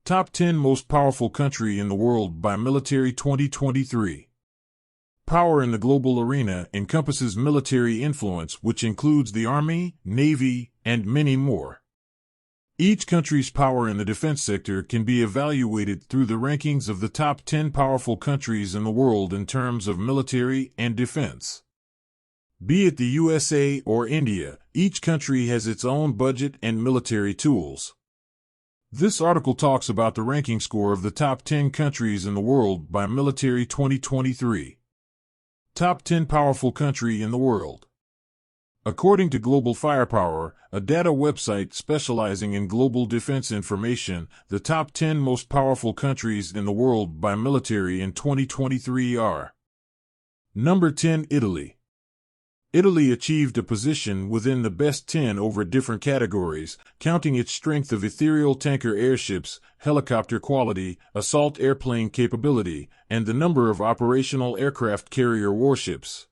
Top 10 Most Powerful Country in the World by Military 2023. Power in the global arena encompasses military influence, which includes the Army, Navy, and many more. Each country's power in the defense sector can be evaluated through the rankings of the top 10 powerful countries in the world in terms of military and defense. Be it the USA or India, each country has its own budget and military tools. This article talks about the ranking score of the top 10 countries in the world by Military 2023. Top 10 Powerful Country in the World. According to Global Firepower, a data website specializing in global defense information, the top 10 most powerful countries in the world by military in 2023 are: Number 10, Italy. Italy achieved a position within the best 10 over different categories, counting its strength of ethereal tanker airships, helicopter quality, assault airplane capability, and the number of operational aircraft carrier warships.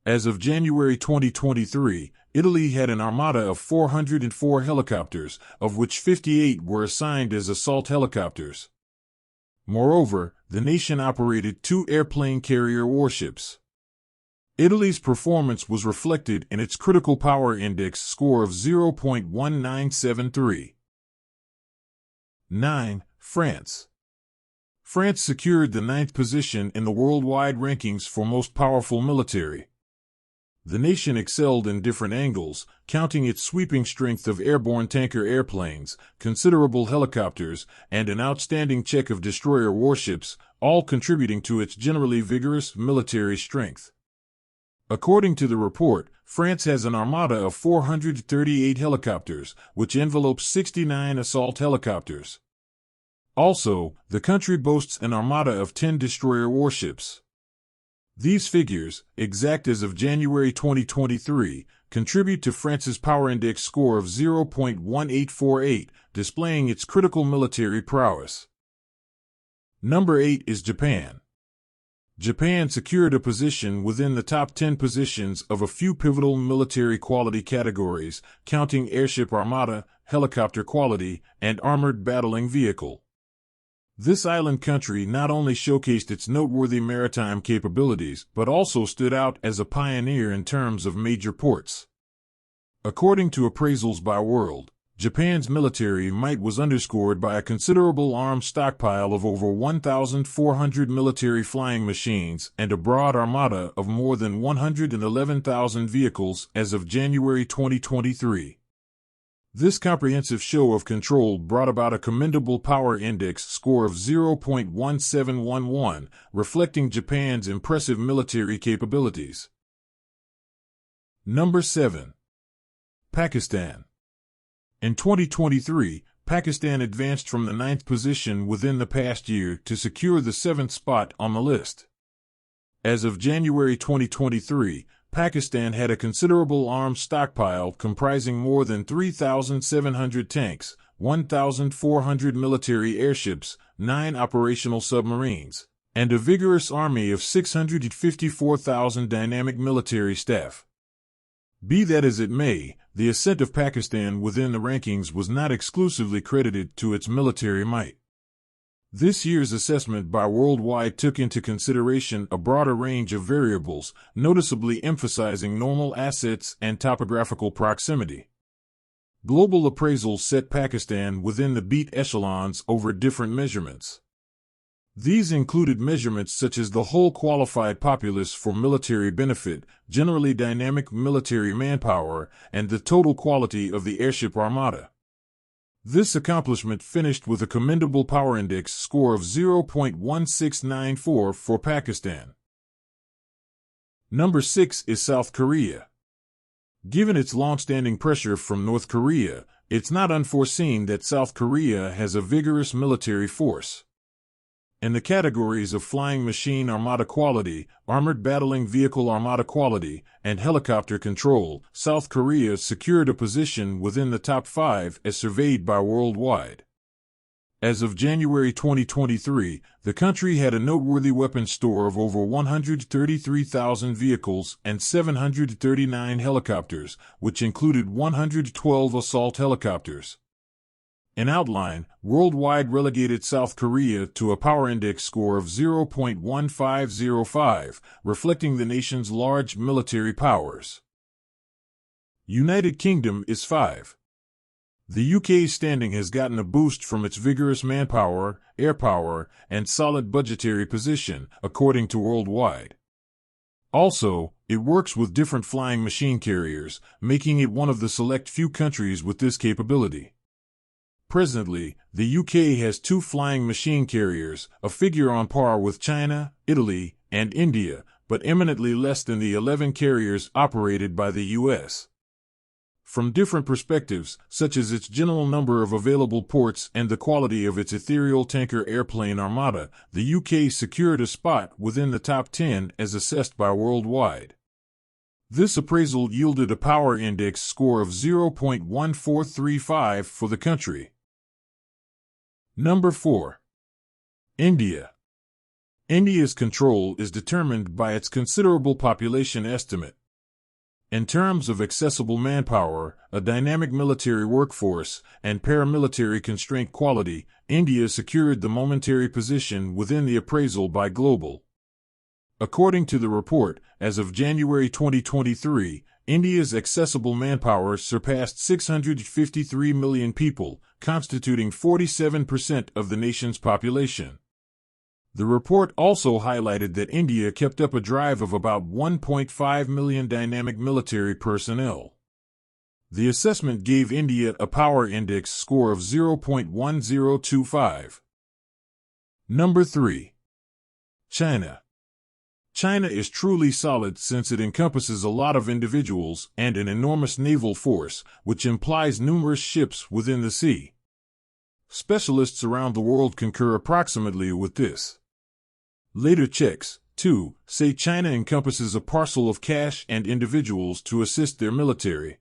As of January 2023, Italy had an armada of 404 helicopters, of which 58 were assigned as assault helicopters. Moreover, the nation operated 2 airplane carrier warships. Italy's performance was reflected in its critical power index score of 0.1973. 9. France. France secured the 9th position in the worldwide rankings for most powerful military. The nation excelled in different angles, counting its sweeping strength of airborne tanker airplanes, considerable helicopters, and an outstanding check of destroyer warships, all contributing to its generally vigorous military strength. According to the report, France has an armada of 438 helicopters, which envelopes 69 assault helicopters. Also, the country boasts an armada of 10 destroyer warships. These figures, exact as of January 2023, contribute to France's power index score of 0.1848, displaying its critical military prowess. Number 8 is Japan. Japan secured a position within the top 10 positions of a few pivotal military quality categories, counting airship armada, helicopter quality, and armored battling vehicle. This island country not only showcased its noteworthy maritime capabilities, but also stood out as a pioneer in terms of major ports. According to appraisals by World, Japan's military might was underscored by a considerable arms stockpile of over 1,400 military flying machines and a broad armada of more than 111,000 vehicles as of January 2023. This comprehensive show of control brought about a commendable power index score of 0.1711, reflecting Japan's impressive military capabilities. Number 7. Pakistan. In 2023, Pakistan advanced from the 9th position within the past year to secure the 7th spot on the list. As of January 2023, Pakistan had a considerable arms stockpile comprising more than 3,700 tanks, 1,400 military airships, 9 operational submarines, and a vigorous army of 654,000 dynamic military staff. Be that as it may, the ascent of Pakistan within the rankings was not exclusively credited to its military might. This year's assessment by Worldwide took into consideration a broader range of variables, noticeably emphasizing normal assets and topographical proximity. Global appraisals set Pakistan within the beat echelons over different measurements. These included measurements such as the whole qualified populace for military benefit, generally dynamic military manpower, and the total quality of the airship armada. This accomplishment finished with a commendable power index score of 0.1694 for Pakistan. Number 6 is South Korea. Given its long-standing pressure from North Korea, it's not unforeseen that South Korea has a vigorous military force. In the categories of flying machine armada quality, armored battling vehicle armada quality, and helicopter control, South Korea secured a position within the top 5 as surveyed by Worldwide. As of January 2023, the country had a noteworthy weapons store of over 133,000 vehicles and 739 helicopters, which included 112 assault helicopters. In outline, worldwide relegated South Korea to a power index score of 0.1505, reflecting the nation's large military powers. United Kingdom is 5. The UK's standing has gotten a boost from its vigorous manpower, air power, and solid budgetary position, according to Worldwide. Also, it works with different flying machine carriers, making it one of the select few countries with this capability. Presently, the UK has 2 flying machine carriers, a figure on par with China, Italy, and India, but eminently less than the 11 carriers operated by the US. From different perspectives, such as its general number of available ports and the quality of its ethereal tanker airplane armada, the UK secured a spot within the top 10 as assessed by Worldwide. This appraisal yielded a power index score of 0.1435 for the country. Number 4. India. India's control is determined by its considerable population estimate. In terms of accessible manpower, a dynamic military workforce, and paramilitary constraint quality, India secured the momentary position within the appraisal by Global. According to the report, as of January 2023, India's accessible manpower surpassed 653 million people, constituting 47% of the nation's population. The report also highlighted that India kept up a drive of about 1.5 million dynamic military personnel. The assessment gave India a power index score of 0.1025. Number 3. China. China is truly solid since it encompasses a lot of individuals and an enormous naval force, which implies numerous ships within the sea. Specialists around the world concur approximately with this. Later checks, too, say China encompasses a parcel of cash and individuals to assist their military.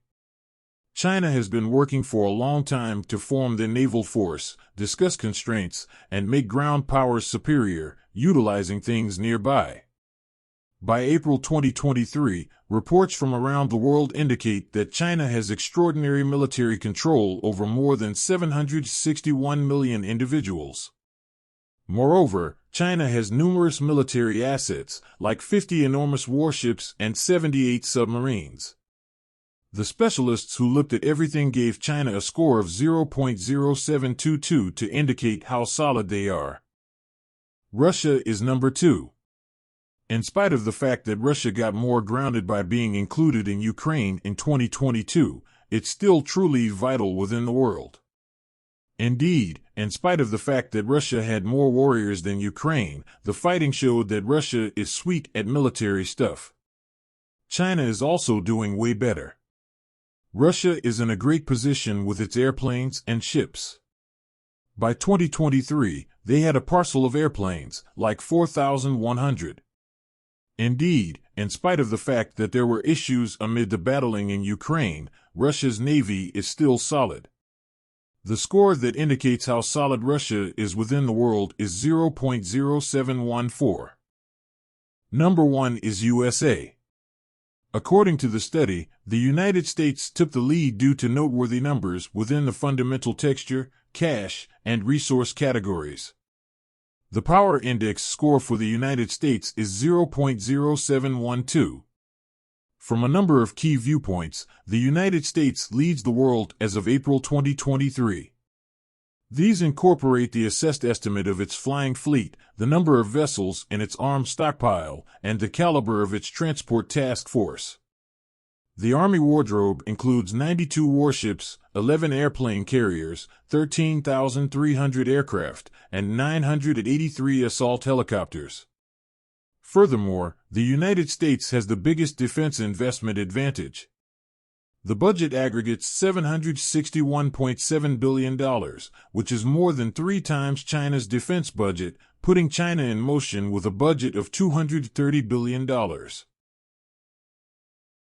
China has been working for a long time to form their naval force, discuss constraints, and make ground powers superior, utilizing things nearby. By April 2023, reports from around the world indicate that China has extraordinary military control over more than 761 million individuals. Moreover, China has numerous military assets, like 50 enormous warships and 78 submarines. The specialists who looked at everything gave China a score of 0.0722 to indicate how solid they are. Russia is number 2. In spite of the fact that Russia got more grounded by being included in Ukraine in 2022, it's still truly vital within the world. Indeed, in spite of the fact that Russia had more warriors than Ukraine, the fighting showed that Russia is sweet at military stuff. China is also doing way better. Russia is in a great position with its airplanes and ships. By 2023, they had a parcel of airplanes, like 4,100. Indeed, in spite of the fact that there were issues amid the battling in Ukraine, Russia's navy is still solid. The score that indicates how solid Russia is within the world is 0.0714. Number 1 is USA. According to the study, the United States took the lead due to noteworthy numbers within the fundamental texture, cash, and resource categories. The power index score for the United States is 0.0712. From a number of key viewpoints, the United States leads the world as of April 2023. These incorporate the assessed estimate of its flying fleet, the number of vessels in its arms stockpile, and the caliber of its transport task force. The Army wardrobe includes 92 warships, 11 airplane carriers, 13,300 aircraft, and 983 assault helicopters. Furthermore, the United States has the biggest defense investment advantage. The budget aggregates $761.7 billion, which is more than 3 times China's defense budget, putting China in motion with a budget of $230 billion.